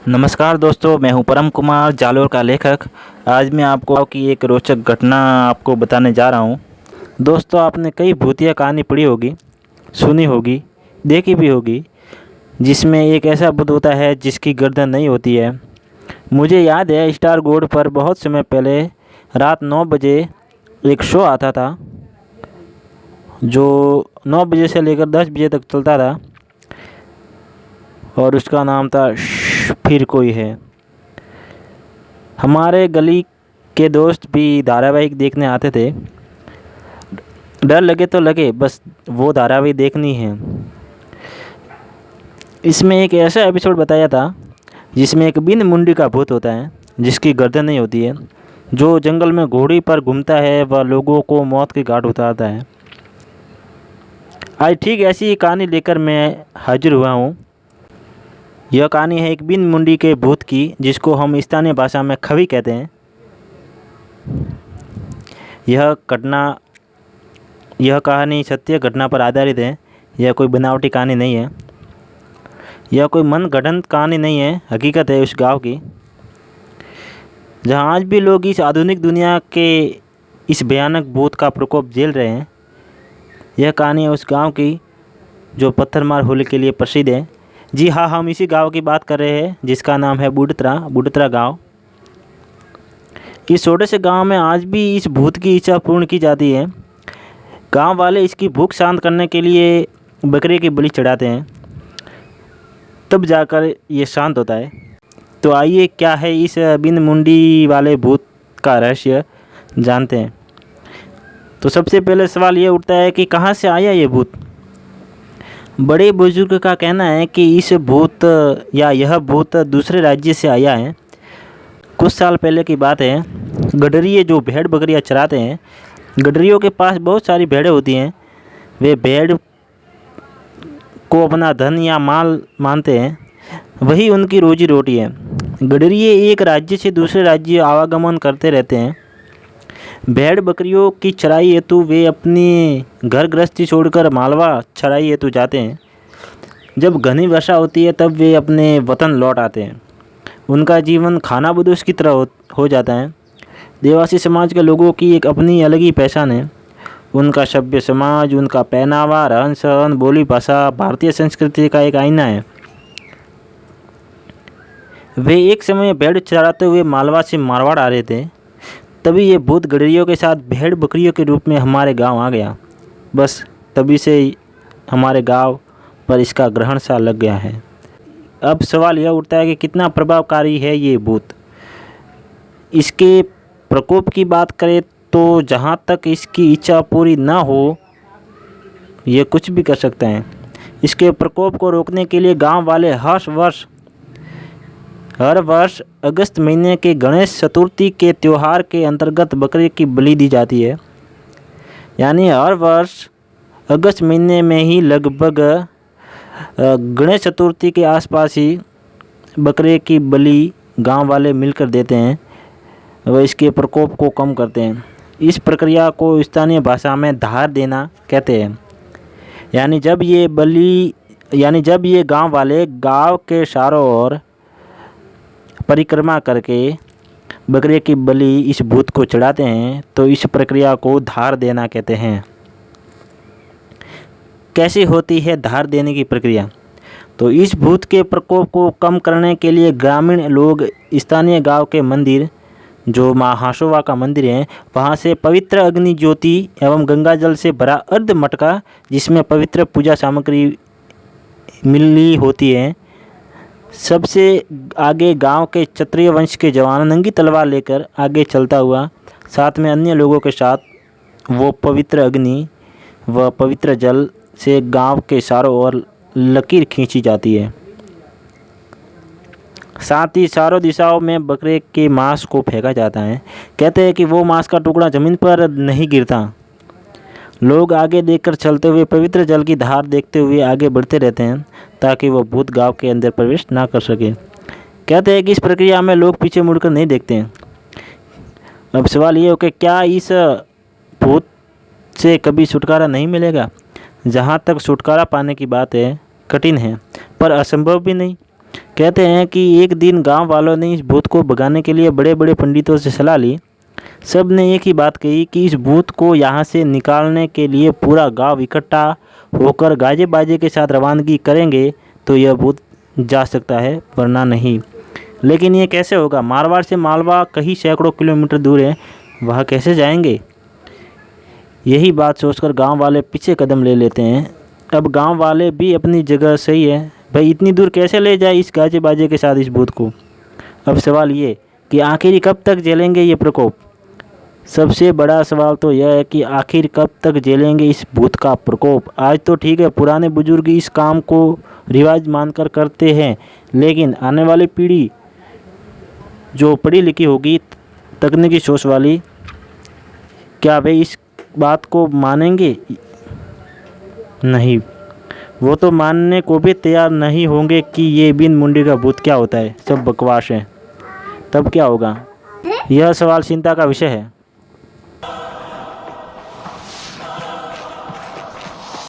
नमस्कार दोस्तों, मैं हूं परम कुमार, जालोर का लेखक। आज मैं आपको की एक रोचक घटना आपको बताने जा रहा हूं। दोस्तों, आपने कई भूतिया कहानी पढ़ी होगी, सुनी होगी, देखी भी होगी, जिसमें एक ऐसा भूत होता है जिसकी गर्दन नहीं होती है। मुझे याद है स्टार गोल्ड पर बहुत समय पहले रात 9 बजे एक शो आता था, जो 9 बजे से लेकर 10 बजे तक चलता था और उसका नाम था फिर कोई है। हमारे गली के दोस्त भी धारावाहिक देखने आते थे। डर लगे तो लगे, बस वो धारावाहिक देखनी है। इसमें एक ऐसा एपिसोड बताया था जिसमें एक बिन मुंडी का भूत होता है जिसकी गर्दन नहीं होती है, जो जंगल में घोड़ी पर घूमता है व लोगों को मौत के घाट उतारता है। आज ठीक ऐसी ही कहानी लेकर मैं हाजिर हुआ हूँ। यह कहानी है एक बिन मुंडी के भूत की, जिसको हम स्थानीय भाषा में खवी कहते हैं। यह कहानी सत्य घटना पर आधारित है। यह कोई बनावटी कहानी नहीं है, यह कोई मन गढ़ंत कहानी नहीं है। हकीकत है उस गांव की, जहां आज भी लोग इस आधुनिक दुनिया के इस भयानक भूत का प्रकोप झेल रहे हैं। यह कहानी है उस गांव की जो पत्थरमार होली के लिए प्रसिद्ध है। जी हाँ, हम इसी गांव की बात कर रहे हैं जिसका नाम है बुडतरा गांव। इस छोटे से गांव में आज भी इस भूत की इच्छा पूर्ण की जाती है। गांव वाले इसकी भूख शांत करने के लिए बकरे की बलि चढ़ाते हैं, तब जाकर ये शांत होता है। तो आइए, क्या है इस बिन मुंडी वाले भूत का रहस्य, जानते हैं। तो सबसे पहले सवाल ये उठता है कि कहाँ से आया ये भूत। बड़े बुजुर्ग का कहना है कि यह भूत दूसरे राज्य से आया है। कुछ साल पहले की बात है। गडरिये जो भेड़ बकरियां चराते हैं, गडरियों के पास बहुत सारी भेड़ें होती हैं। वे भेड़ को अपना धन या माल मानते हैं, वही उनकी रोजी रोटी है। गडरिये एक राज्य से दूसरे राज्य आवागमन करते रहते हैं। भेड़ बकरियों की चराई हेतु वे अपनी घर गृहस्थी छोड़कर मालवा चराई हेतु जाते हैं। जब घनी वर्षा होती है तब वे अपने वतन लौट आते हैं। उनका जीवन खानाबदोश की तरह हो जाता है। देवासी समाज के लोगों की एक अपनी अलग ही पहचान है। उनका सभ्य समाज, उनका पहनावा, रहन सहन, बोली भाषा भारतीय संस्कृति का एक आईना है। वे एक समय भेड़ चराते हुए मालवा से मारवाड़ आ रहे थे। तभी ये भूत गडरियों के साथ भेड़ बकरियों के रूप में हमारे गांव आ गया। बस तभी से हमारे गांव पर इसका ग्रहण सा लग गया है। अब सवाल यह उठता है कि कितना प्रभावकारी है ये भूत। इसके प्रकोप की बात करें तो जहाँ तक इसकी इच्छा पूरी ना हो, ये कुछ भी कर सकते हैं। इसके प्रकोप को रोकने के लिए गांव वाले हर वर्ष अगस्त महीने के गणेश चतुर्थी के त्यौहार के अंतर्गत बकरे की बलि दी जाती है। यानी हर वर्ष अगस्त महीने में ही लगभग गणेश चतुर्थी के आसपास ही बकरे की बलि गांव वाले मिलकर देते हैं व इसके प्रकोप को कम करते हैं। इस प्रक्रिया को स्थानीय भाषा में धार देना कहते हैं। यानी जब ये गांव वाले गांव के चारों ओर परिक्रमा करके बकरे की बलि इस भूत को चढ़ाते हैं तो इस प्रक्रिया को धार देना कहते हैं। कैसे होती है धार देने की प्रक्रिया? तो इस भूत के प्रकोप को कम करने के लिए ग्रामीण लोग स्थानीय गांव के मंदिर, जो माँ हासोवा का मंदिर है, वहाँ से पवित्र अग्नि ज्योति एवं गंगा जल से भरा अर्ध मटका, जिसमें पवित्र पूजा सामग्री मिली होती है, सबसे आगे गांव के क्षत्रिय वंश के जवान नंगी तलवार लेकर आगे चलता हुआ, साथ में अन्य लोगों के साथ वो पवित्र अग्नि व पवित्र जल से गांव के चारों ओर लकीर खींची जाती है। साथ ही चारों दिशाओं में बकरे के मांस को फेंका जाता है। कहते हैं कि वो मांस का टुकड़ा जमीन पर नहीं गिरता। लोग आगे देखकर चलते हुए पवित्र जल की धार देखते हुए आगे बढ़ते रहते हैं ताकि वो भूत गांव के अंदर प्रवेश ना कर सके। कहते हैं कि इस प्रक्रिया में लोग पीछे मुड़कर नहीं देखते हैं। अब सवाल ये हो कि क्या इस भूत से कभी छुटकारा नहीं मिलेगा? जहाँ तक छुटकारा पाने की बात है, कठिन है पर असंभव भी नहीं। कहते हैं कि एक दिन गांव वालों ने इस भूत को भगाने के लिए बड़े बड़े पंडितों से सलाह ली। सब ने एक ही बात कही कि इस भूत को यहाँ से निकालने के लिए पूरा गांव इकट्ठा होकर गाजे बाजे के साथ रवानगी करेंगे तो यह भूत जा सकता है, वरना नहीं। लेकिन ये कैसे होगा? मारवाड़ से मालवा कहीं सैकड़ों किलोमीटर दूर है, वह कैसे जाएंगे? यही बात सोचकर गांव वाले पीछे कदम ले लेते हैं। अब गांव वाले भी अपनी जगह सही है, भाई इतनी दूर कैसे ले जाए इस गाजे बाजे के साथ इस भूत को। अब सवाल ये कि आखिर कब तक झेलेंगे ये प्रकोप। सबसे बड़ा सवाल तो यह है कि आखिर कब तक झेलेंगे इस भूत का प्रकोप। आज तो ठीक है, पुराने बुजुर्ग इस काम को रिवाज मानकर करते हैं, लेकिन आने वाली पीढ़ी जो पढ़ी लिखी होगी, तकनीकी सोच वाली, क्या वे इस बात को मानेंगे? नहीं, वो तो मानने को भी तैयार नहीं होंगे कि ये बिन मुंडी का भूत क्या होता है, सब बकवास है। तब क्या होगा? यह सवाल चिंता का विषय है।